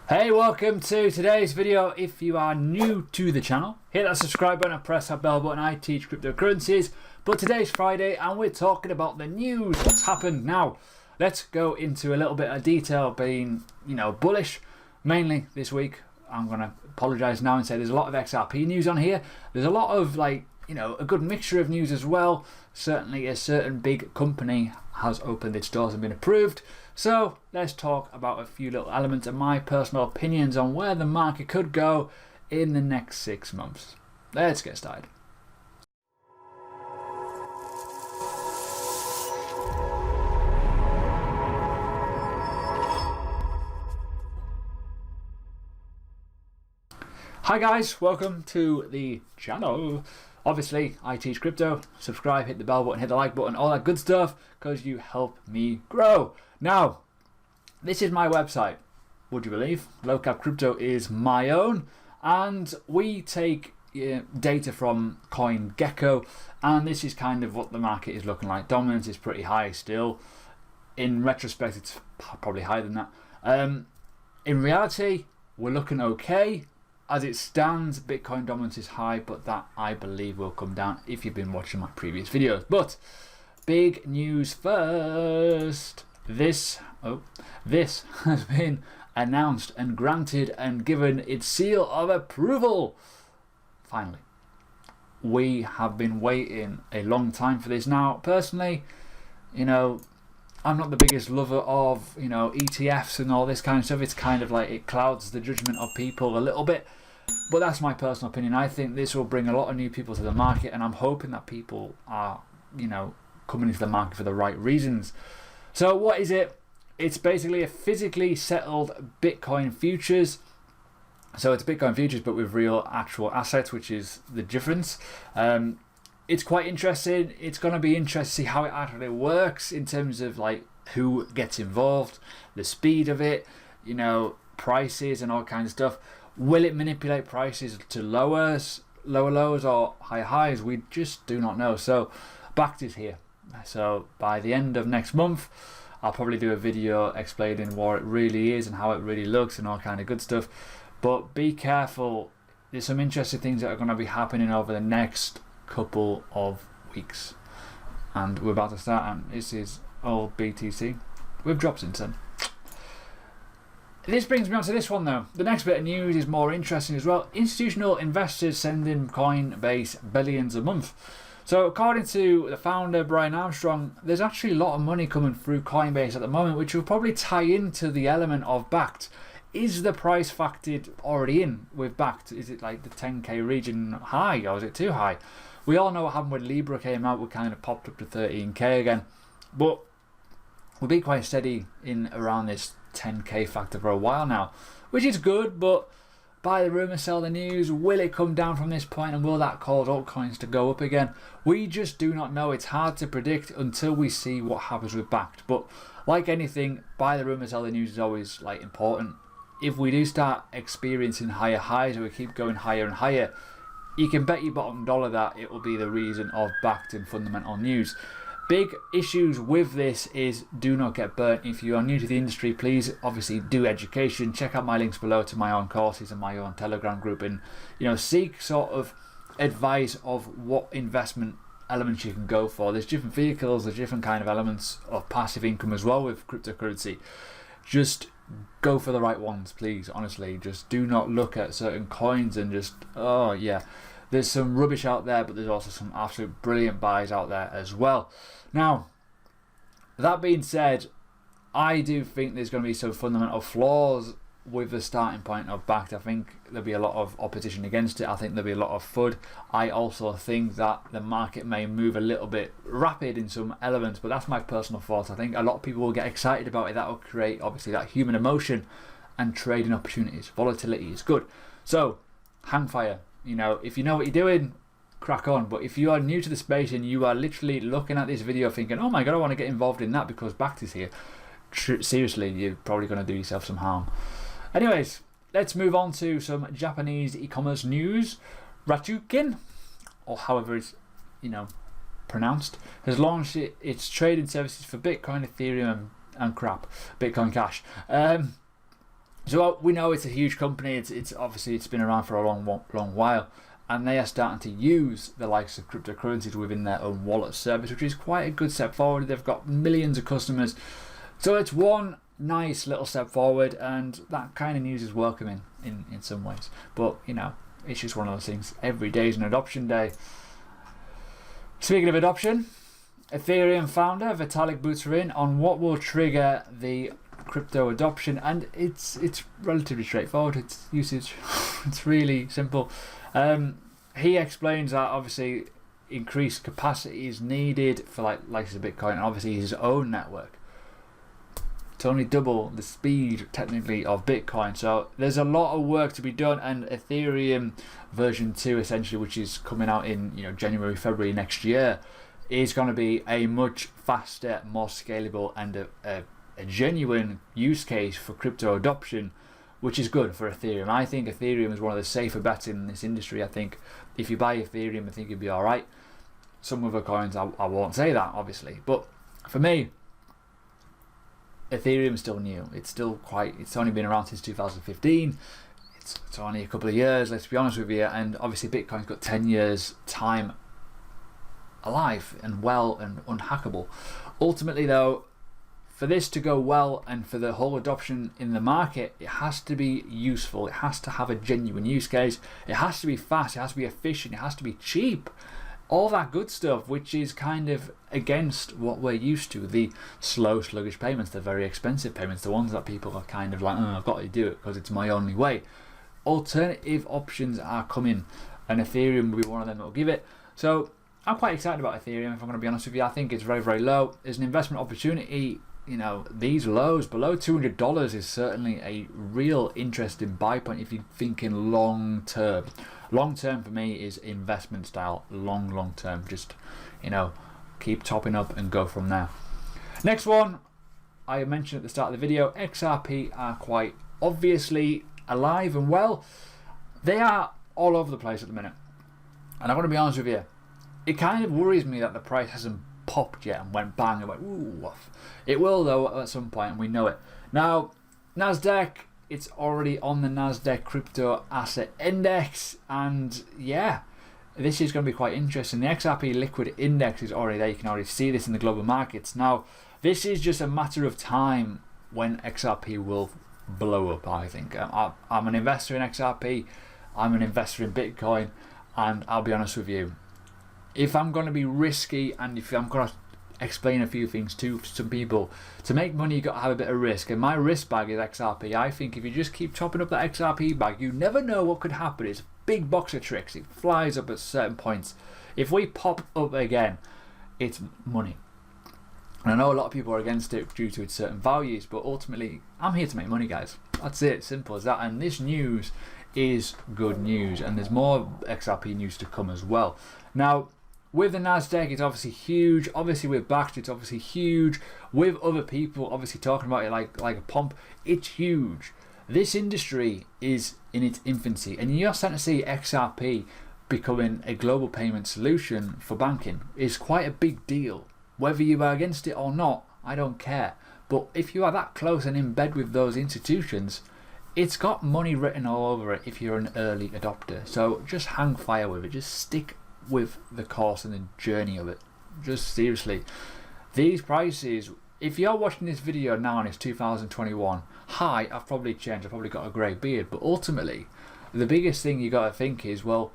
Hey, welcome to today's video. If you are new to the channel, hit that subscribe button and press that bell button. I teach cryptocurrencies, but today's Friday and we're talking about the news, what's happened now. Let's go into a little bit of detail, being bullish mainly this week. I'm going to apologise now and say there's a lot of XRP news on here. There's a lot of a good mixture of news as well. Certainly a certain big company has opened its doors and been approved. So let's talk about a few little elements and my personal opinions on where the market could go in the next 6 months. Let's get started. Hi guys, welcome to the channel. Obviously, I teach crypto. Subscribe, hit the bell button, hit the like button, all that good stuff, because you help me grow. Now, this is my website. Would you believe? Low Cap Crypto is my own, and we take data from CoinGecko, and this is kind of what the market is looking like. Dominance is pretty high still. In retrospect, it's probably higher than that. In reality, we're looking okay. As it stands, Bitcoin dominance is high, but that I believe will come down if you've been watching my previous videos. But big news first. This has been announced and granted and given its seal of approval. Finally, we have been waiting a long time for this. Now, personally, I'm not the biggest lover of ETFs and all this kind of stuff. It's kind of like it clouds the judgment of people a little bit, but that's my personal opinion. I think this will bring a lot of new people to the market, and I'm hoping that people are coming into the market for the right reasons. So what is it? It's basically a physically settled Bitcoin futures. So it's Bitcoin futures but with real actual assets, which is the difference. It's quite interesting. It's going to be interesting to see how it actually works in terms of who gets involved, the speed of it, prices and all kinds of stuff. Will it manipulate prices to lower lows or higher highs? We just do not know. So Bakkt is here. So by the end of next month, I'll probably do a video explaining what it really is and how it really looks and all kind of good stuff. But be careful. There's some interesting things that are going to be happening over the next couple of weeks, and we're about to start, and this is old BTC. We've dropped since then. This brings me on to this one though. The next bit of news is more interesting as well. Institutional investors sending Coinbase billions a month. So according to the founder Brian Armstrong, there's actually a lot of money coming through Coinbase at the moment, which will probably tie into the element of Bakkt. Is the price factored already in with Bakkt? Is it like the 10k region high, or is it too high? We all know what happened when Libra came out. We kind of popped up to 13k again, but we've been quite steady in around this 10k factor for a while now, which is good. But buy the rumour, sell the news. Will it come down from this point, and will that cause altcoins to go up again? We just do not know. It's hard to predict until we see what happens with Bakkt. But like anything, buy the rumour, sell the news is always important. If we do start experiencing higher highs, or we keep going higher and higher, you can bet your bottom dollar that it will be the reason of Bakkt and fundamental news. Big issues with this is do not get burnt. If you are new to the industry, please obviously do education. Check out my links below to my own courses and my own Telegram group, and seek sort of advice of what investment elements you can go for. There's different vehicles, there's different kind of elements of passive income as well with cryptocurrency. Just go for the right ones, please. Honestly, just do not look at certain coins and just, oh yeah, there's some rubbish out there, but there's also some absolute brilliant buys out there as well. Now, that being said, I do think there's going to be some fundamental flaws with the starting point of Bakkt. I think there'll be a lot of opposition against it. I think there'll be a lot of FUD. I also think that the market may move a little bit rapid in some elements, but that's my personal thoughts. I think a lot of people will get excited about it. That will create obviously that human emotion and trading opportunities. Volatility is good. So hang fire. If you know what you're doing, crack on. But if you are new to the space and you are literally looking at this video thinking, oh my god, I want to get involved in that because Bakkt is here, seriously, you're probably going to do yourself some harm. Anyways, let's move on to some Japanese e-commerce news. Rakuten, or however it's pronounced, has launched its trading services for Bitcoin, Ethereum and crap, Bitcoin Cash. So we know it's a huge company. It's obviously it's been around for a long while, and they are starting to use the likes of cryptocurrencies within their own wallet service, which is quite a good step forward. They've got millions of customers, so it's one nice little step forward, and that kind of news is welcoming in some ways. But you know, it's just one of those things. Every day is an adoption day. Speaking of adoption, Ethereum founder Vitalik Buterin on what will trigger the crypto adoption, and it's relatively straightforward. It's usage. It's really simple. He explains that obviously increased capacity is needed for like of Bitcoin, and obviously his own network to only double the speed technically of Bitcoin. So there's a lot of work to be done, and Ethereum version 2 essentially, which is coming out in January, February next year, is going to be a much faster, more scalable, and a genuine use case for crypto adoption, which is good for Ethereum. I think Ethereum is one of the safer bets in this industry. I think if you buy Ethereum, I think you'll be alright. Some other coins, I won't say that, obviously. But for me, Ethereum is still new. It's only been around since 2015. It's only a couple of years, let's be honest with you. And obviously Bitcoin's got 10 years time alive and well and unhackable. Ultimately though, for this to go well and for the whole adoption in the market, it has to be useful. It has to have a genuine use case. It has to be fast. It has to be efficient. It has to be cheap. All that good stuff, which is kind of against what we're used to. The slow, sluggish payments, the very expensive payments, the ones that people are kind of like, I've got to do it because it's my only way. Alternative options are coming, and Ethereum will be one of them that will give it. So I'm quite excited about Ethereum, if I'm going to be honest with you. I think it's very, very low. There's an investment opportunity. These lows below $200 is certainly a real interesting buy point if you're thinking long term. Long term for me is investment style. Long term. Just, keep topping up and go from there. Next one, I mentioned at the start of the video, XRP are quite obviously alive and well. They are all over the place at the minute. And I'm going to be honest with you, it kind of worries me that the price hasn't popped yet and went bang and went ooh. It will though at some point, and we know it. Now, Nasdaq, it's already on the Nasdaq Crypto Asset Index, and yeah, this is going to be quite interesting. The XRP Liquid Index is already there. You can already see this in the global markets. Now, this is just a matter of time when XRP will blow up, I think. I'm an investor in XRP. I'm an investor in Bitcoin, and I'll be honest with you, if I'm going to be risky and if I'm going to explain a few things to some people, to make money you've got to have a bit of risk, and my risk bag is XRP. I think if you just keep topping up that XRP bag, you never know what could happen. It's a big box of tricks. It flies up at certain points. If we pop up again, it's money. And I know a lot of people are against it due to its certain values, but ultimately I'm here to make money, guys. That's it, simple as that. And this news is good news, and there's more XRP news to come as well. Now, with the Nasdaq, it's obviously huge. Obviously with Bakkt, it's obviously huge. With other people obviously talking about it like a pomp, it's huge. This industry is in its infancy, and you're starting to see XRP becoming a global payment solution for banking is quite a big deal. Whether you are against it or not, I don't care. But if you are that close and in bed with those institutions, it's got money written all over it if you're an early adopter. So just hang fire with it. Just stick with the course and the journey of it. Just seriously, these prices, if you're watching this video now and it's 2021, hi, I've probably changed, I've probably got a grey beard, but ultimately the biggest thing you got to think is, well,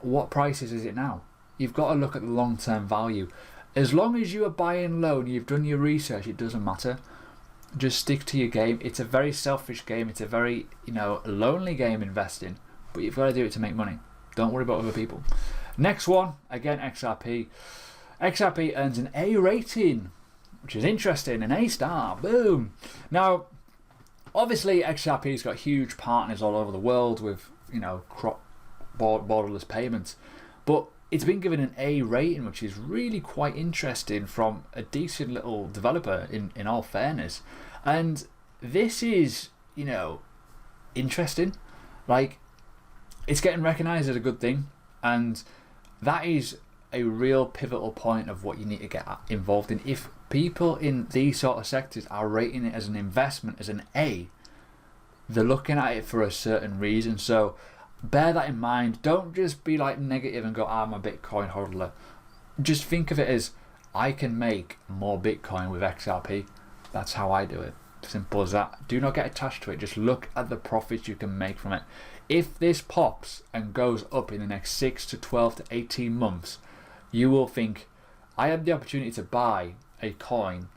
what prices is it now? You've got to look at the long-term value. As long as you are buying low and you've done your research, it doesn't matter. Just stick to your game. It's a very selfish game. It's a very lonely game investing, but you've got to do it to make money. Don't worry about other people. Next one, again XRP. XRP earns an A rating, which is interesting, an A star, boom. Now, obviously XRP's got huge partners all over the world with borderless payments, but it's been given an A rating, which is really quite interesting from a decent little developer in all fairness. And this is, interesting. Like, it's getting recognised as a good thing, and that is a real pivotal point of what you need to get involved in. If people in these sort of sectors are rating it as an investment, as an A, they're looking at it for a certain reason. So bear that in mind. Don't just be like negative and go, I'm a Bitcoin hodler. Just think of it as, I can make more Bitcoin with XRP. That's how I do it. Simple as that. Do not get attached to it. Just look at the profits you can make from it. If this pops and goes up in the next 6 to 12 to 18 months, you will think, I have the opportunity to buy a coin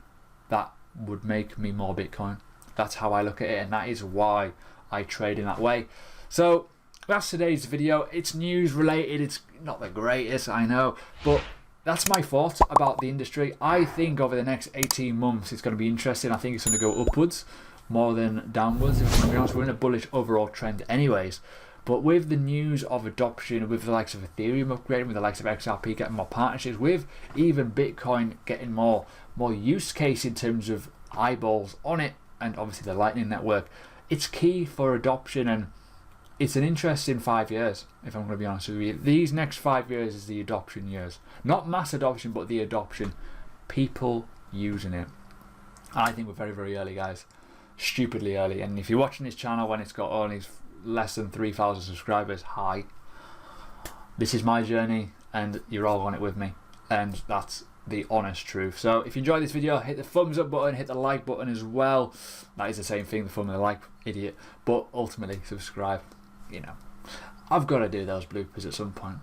that would make me more Bitcoin. That's how I look at it, and that is why I trade in that way. So that's today's video. It's news related. It's not the greatest, I know, but that's my thoughts about the industry. I think over the next 18 months it's going to be interesting. I think it's going to go upwards more than downwards. If I'm going to be honest, we're in a bullish overall trend anyways. But with the news of adoption, with the likes of Ethereum upgrading, with the likes of XRP getting more partnerships, with even Bitcoin getting more use case in terms of eyeballs on it, and obviously the Lightning Network, it's key for adoption, and it's an interesting 5 years, if I'm going to be honest with you. These next 5 years is the adoption years. Not mass adoption, but the adoption. People using it. I think we're very, very early, guys. Stupidly early. And if you're watching this channel when it's got only less than 3,000 subscribers, hi. This is my journey, and you're all on it with me. And that's the honest truth. So if you enjoyed this video, hit the thumbs up button, hit the like button as well. That is the same thing, the thumb and the like, idiot. But ultimately, subscribe. You know, I've got to do those bloopers at some point.